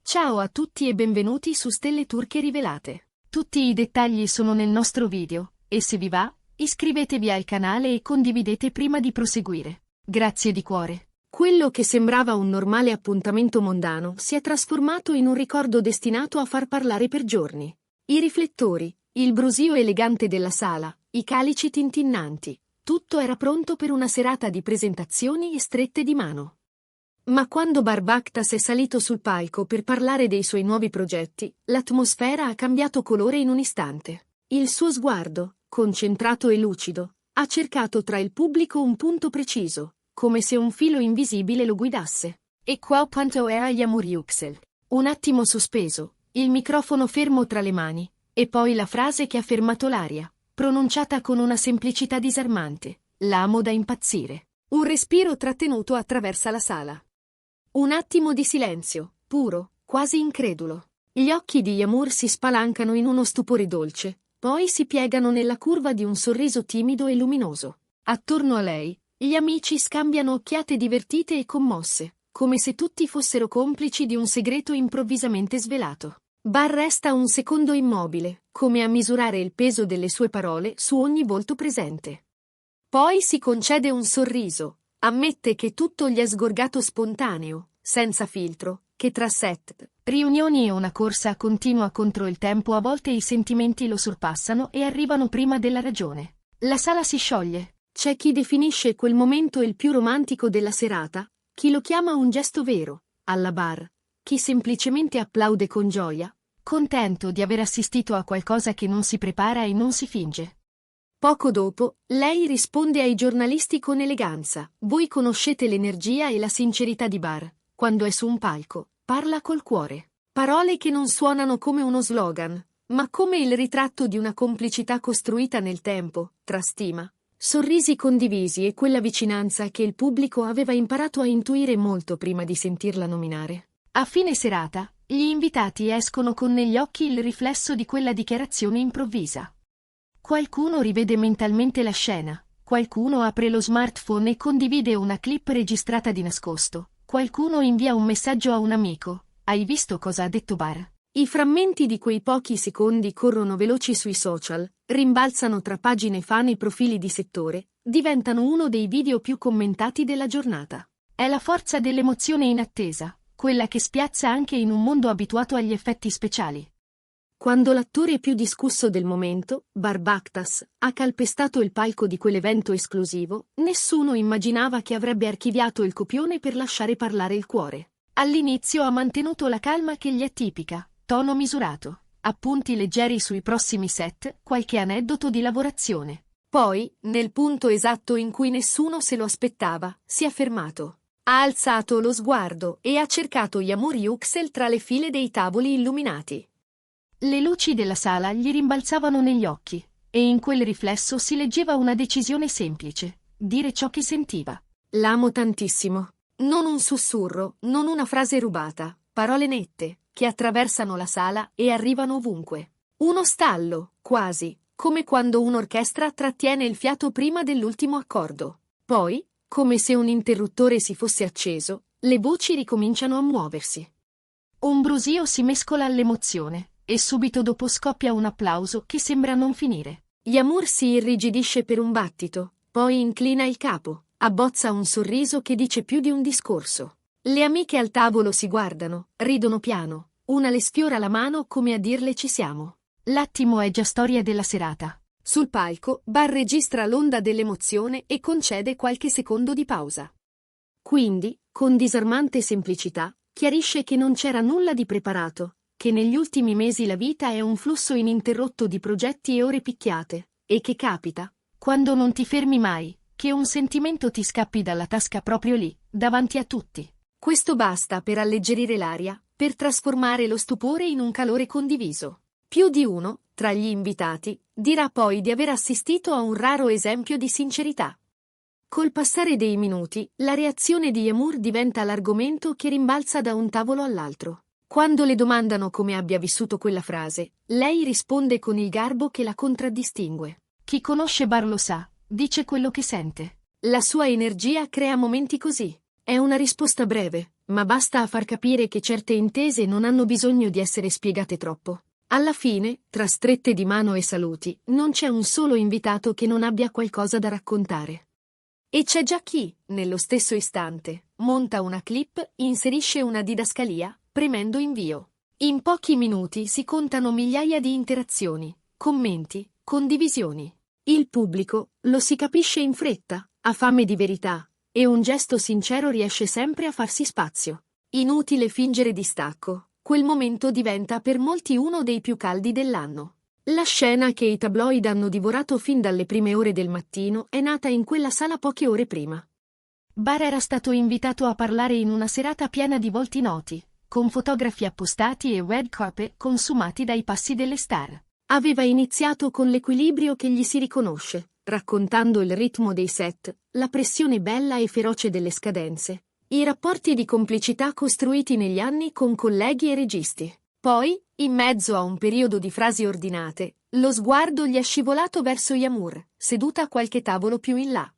Ciao a tutti e benvenuti su Stelle Turche Rivelate. Tutti i dettagli sono nel nostro video, e se vi va, iscrivetevi al canale e condividete prima di proseguire. Grazie di cuore. Quello che sembrava un normale appuntamento mondano si è trasformato in un ricordo destinato a far parlare per giorni. I riflettori, il brusio elegante della sala, i calici tintinnanti, tutto era pronto per una serata di presentazioni e strette di mano. Ma quando Barbactas è salito sul palco per parlare dei suoi nuovi progetti, l'atmosfera ha cambiato colore in un istante. Il suo sguardo, concentrato e lucido, ha cercato tra il pubblico un punto preciso, come se un filo invisibile lo guidasse. E qua quanto è Yağmur Yüksel. Un attimo sospeso, il microfono fermo tra le mani, e poi la frase che ha fermato l'aria, pronunciata con una semplicità disarmante: l'amo da impazzire. Un respiro trattenuto attraversa la sala. Un attimo di silenzio, puro, quasi incredulo. Gli occhi di Yağmur si spalancano in uno stupore dolce, poi si piegano nella curva di un sorriso timido e luminoso. Attorno a lei, gli amici scambiano occhiate divertite e commosse, come se tutti fossero complici di un segreto improvvisamente svelato. Bar resta un secondo immobile, come a misurare il peso delle sue parole su ogni volto presente. Poi si concede un sorriso. Ammette che tutto gli è sgorgato spontaneo, senza filtro, che tra set, riunioni e una corsa continua contro il tempo a volte i sentimenti lo sorpassano e arrivano prima della ragione. La sala si scioglie. C'è chi definisce quel momento il più romantico della serata, chi lo chiama un gesto vero, alla bar, chi semplicemente applaude con gioia, contento di aver assistito a qualcosa che non si prepara e non si finge. Poco dopo, lei risponde ai giornalisti con eleganza: voi conoscete l'energia e la sincerità di Bar. Quando è su un palco, parla col cuore. Parole che non suonano come uno slogan, ma come il ritratto di una complicità costruita nel tempo, tra stima, sorrisi condivisi e quella vicinanza che il pubblico aveva imparato a intuire molto prima di sentirla nominare. A fine serata, gli invitati escono con negli occhi il riflesso di quella dichiarazione improvvisa. Qualcuno rivede mentalmente la scena, qualcuno apre lo smartphone e condivide una clip registrata di nascosto, qualcuno invia un messaggio a un amico: hai visto cosa ha detto Bar? I frammenti di quei pochi secondi corrono veloci sui social, rimbalzano tra pagine fan e profili di settore, diventano uno dei video più commentati della giornata. È la forza dell'emozione inattesa, quella che spiazza anche in un mondo abituato agli effetti speciali. Quando l'attore più discusso del momento, Barbactas, ha calpestato il palco di quell'evento esclusivo, nessuno immaginava che avrebbe archiviato il copione per lasciare parlare il cuore. All'inizio ha mantenuto la calma che gli è tipica, tono misurato, appunti leggeri sui prossimi set, qualche aneddoto di lavorazione. Poi, nel punto esatto in cui nessuno se lo aspettava, si è fermato. Ha alzato lo sguardo e ha cercato Yağmur Yüksel tra le file dei tavoli illuminati. Le luci della sala gli rimbalzavano negli occhi, e in quel riflesso si leggeva una decisione semplice: dire ciò che sentiva. L'amo tantissimo. Non un sussurro, non una frase rubata, parole nette, che attraversano la sala e arrivano ovunque. Uno stallo, quasi, come quando un'orchestra trattiene il fiato prima dell'ultimo accordo. Poi, come se un interruttore si fosse acceso, le voci ricominciano a muoversi. Un brusio si mescola all'emozione, e subito dopo scoppia un applauso che sembra non finire. Yağmur si irrigidisce per un battito, poi inclina il capo, abbozza un sorriso che dice più di un discorso. Le amiche al tavolo si guardano, ridono piano, una le sfiora la mano come a dirle ci siamo. L'attimo è già storia della serata. Sul palco, Bar registra l'onda dell'emozione e concede qualche secondo di pausa. Quindi, con disarmante semplicità, chiarisce che non c'era nulla di preparato, che negli ultimi mesi la vita è un flusso ininterrotto di progetti e ore picchiate, e che capita, quando non ti fermi mai, che un sentimento ti scappi dalla tasca proprio lì, davanti a tutti. Questo basta per alleggerire l'aria, per trasformare lo stupore in un calore condiviso. Più di uno, tra gli invitati, dirà poi di aver assistito a un raro esempio di sincerità. Col passare dei minuti, la reazione di Yağmur diventa l'argomento che rimbalza da un tavolo all'altro. Quando le domandano come abbia vissuto quella frase, lei risponde con il garbo che la contraddistingue. Chi conosce Bar lo sa, dice quello che sente. La sua energia crea momenti così. È una risposta breve, ma basta a far capire che certe intese non hanno bisogno di essere spiegate troppo. Alla fine, tra strette di mano e saluti, non c'è un solo invitato che non abbia qualcosa da raccontare. E c'è già chi, nello stesso istante, monta una clip, inserisce una didascalia, premendo invio. In pochi minuti si contano migliaia di interazioni, commenti, condivisioni. Il pubblico, lo si capisce in fretta, ha fame di verità, e un gesto sincero riesce sempre a farsi spazio. Inutile fingere distacco, quel momento diventa per molti uno dei più caldi dell'anno. La scena che i tabloid hanno divorato fin dalle prime ore del mattino è nata in quella sala poche ore prima. Barr era stato invitato a parlare in una serata piena di volti noti, con fotografi appostati e red carpet consumati dai passi delle star. Aveva iniziato con l'equilibrio che gli si riconosce, raccontando il ritmo dei set, la pressione bella e feroce delle scadenze, i rapporti di complicità costruiti negli anni con colleghi e registi. Poi, in mezzo a un periodo di frasi ordinate, lo sguardo gli è scivolato verso Yamur, seduta a qualche tavolo più in là.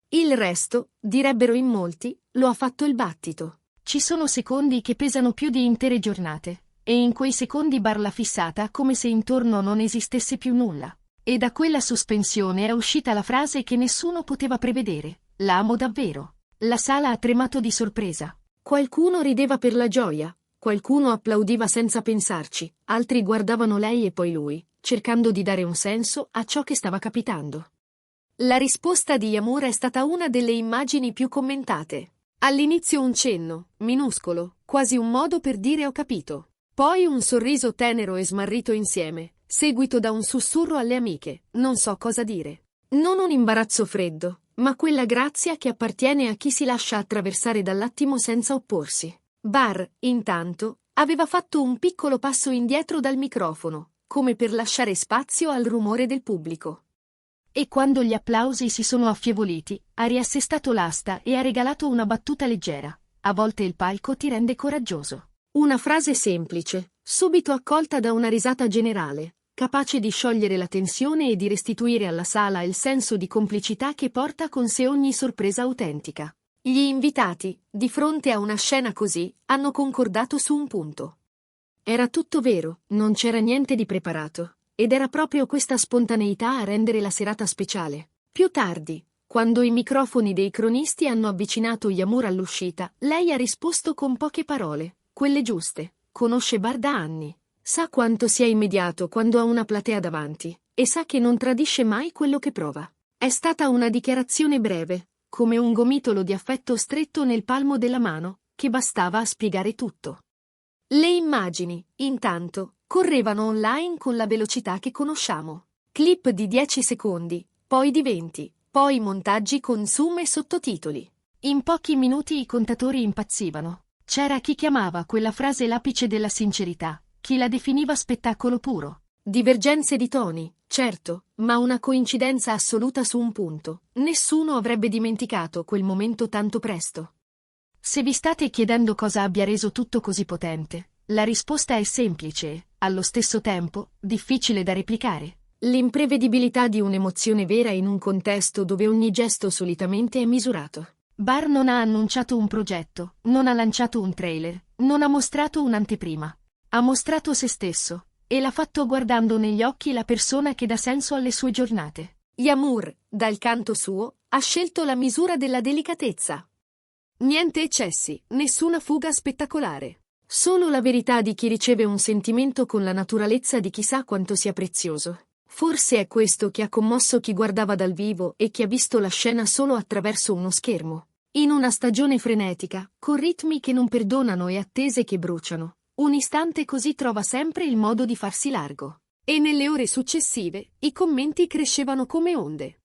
Il resto, direbbero in molti, lo ha fatto il battito. Ci sono secondi che pesano più di intere giornate, e in quei secondi Barr l'ha fissata come se intorno non esistesse più nulla. E da quella sospensione è uscita la frase che nessuno poteva prevedere: l'amo davvero. La sala ha tremato di sorpresa. Qualcuno rideva per la gioia, qualcuno applaudiva senza pensarci, altri guardavano lei e poi lui, cercando di dare un senso a ciò che stava capitando. La risposta di Yamur è stata una delle immagini più commentate. All'inizio un cenno, minuscolo, quasi un modo per dire ho capito. Poi un sorriso tenero e smarrito insieme, seguito da un sussurro alle amiche, non so cosa dire. Non un imbarazzo freddo, ma quella grazia che appartiene a chi si lascia attraversare dall'attimo senza opporsi. Barr, intanto, aveva fatto un piccolo passo indietro dal microfono, come per lasciare spazio al rumore del pubblico. E quando gli applausi si sono affievoliti, ha riassestato l'asta e ha regalato una battuta leggera. A volte il palco ti rende coraggioso. Una frase semplice, subito accolta da una risata generale, capace di sciogliere la tensione e di restituire alla sala il senso di complicità che porta con sé ogni sorpresa autentica. Gli invitati, di fronte a una scena così, hanno concordato su un punto. Era tutto vero, non c'era niente di preparato, ed era proprio questa spontaneità a rendere la serata speciale. Più tardi, quando i microfoni dei cronisti hanno avvicinato Yamur all'uscita, lei ha risposto con poche parole, quelle giuste. Conosce Barr da anni. Sa quanto sia immediato quando ha una platea davanti, e sa che non tradisce mai quello che prova. È stata una dichiarazione breve, come un gomitolo di affetto stretto nel palmo della mano, che bastava a spiegare tutto. Le immagini, intanto, correvano online con la velocità che conosciamo. Clip di 10 secondi, poi di 20, poi montaggi con zoom e sottotitoli. In pochi minuti i contatori impazzivano. C'era chi chiamava quella frase l'apice della sincerità, chi la definiva spettacolo puro. Divergenze di toni, certo, ma una coincidenza assoluta su un punto. Nessuno avrebbe dimenticato quel momento tanto presto. Se vi state chiedendo cosa abbia reso tutto così potente, la risposta è semplice e, allo stesso tempo, difficile da replicare. L'imprevedibilità di un'emozione vera in un contesto dove ogni gesto solitamente è misurato. Barr non ha annunciato un progetto, non ha lanciato un trailer, non ha mostrato un'anteprima. Ha mostrato se stesso, e l'ha fatto guardando negli occhi la persona che dà senso alle sue giornate. Yamur, dal canto suo, ha scelto la misura della delicatezza. Niente eccessi, nessuna fuga spettacolare. Solo la verità di chi riceve un sentimento con la naturalezza di chi sa quanto sia prezioso. Forse è questo che ha commosso chi guardava dal vivo e chi ha visto la scena solo attraverso uno schermo. In una stagione frenetica, con ritmi che non perdonano e attese che bruciano, un istante così trova sempre il modo di farsi largo. E nelle ore successive, i commenti crescevano come onde.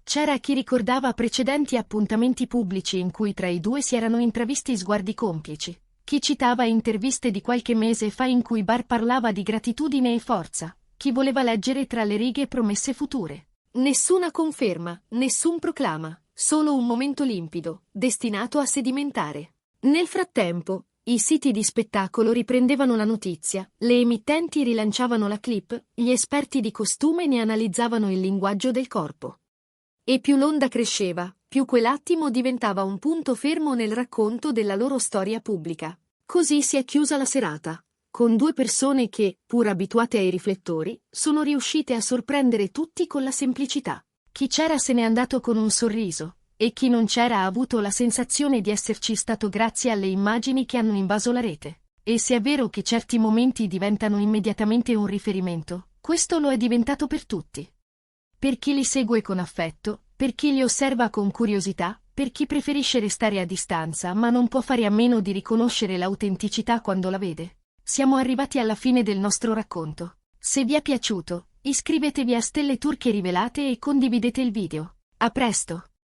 C'era chi ricordava precedenti appuntamenti pubblici in cui tra i due si erano intravisti sguardi complici, chi citava interviste di qualche mese fa in cui Barr parlava di gratitudine e forza, chi voleva leggere tra le righe promesse future. Nessuna conferma, nessun proclama. Solo un momento limpido, destinato a sedimentare. Nel frattempo, i siti di spettacolo riprendevano la notizia, le emittenti rilanciavano la clip, gli esperti di costume ne analizzavano il linguaggio del corpo. E più l'onda cresceva, più quell'attimo diventava un punto fermo nel racconto della loro storia pubblica. Così si è chiusa la serata, con due persone che, pur abituate ai riflettori, sono riuscite a sorprendere tutti con la semplicità. Chi c'era se n'è andato con un sorriso, e chi non c'era ha avuto la sensazione di esserci stato grazie alle immagini che hanno invaso la rete. E se è vero che certi momenti diventano immediatamente un riferimento, questo lo è diventato per tutti. Per chi li segue con affetto, per chi li osserva con curiosità, per chi preferisce restare a distanza ma non può fare a meno di riconoscere l'autenticità quando la vede. Siamo arrivati alla fine del nostro racconto. Se vi è piaciuto, iscrivetevi a Stelle Turche Rivelate e condividete il video. A presto!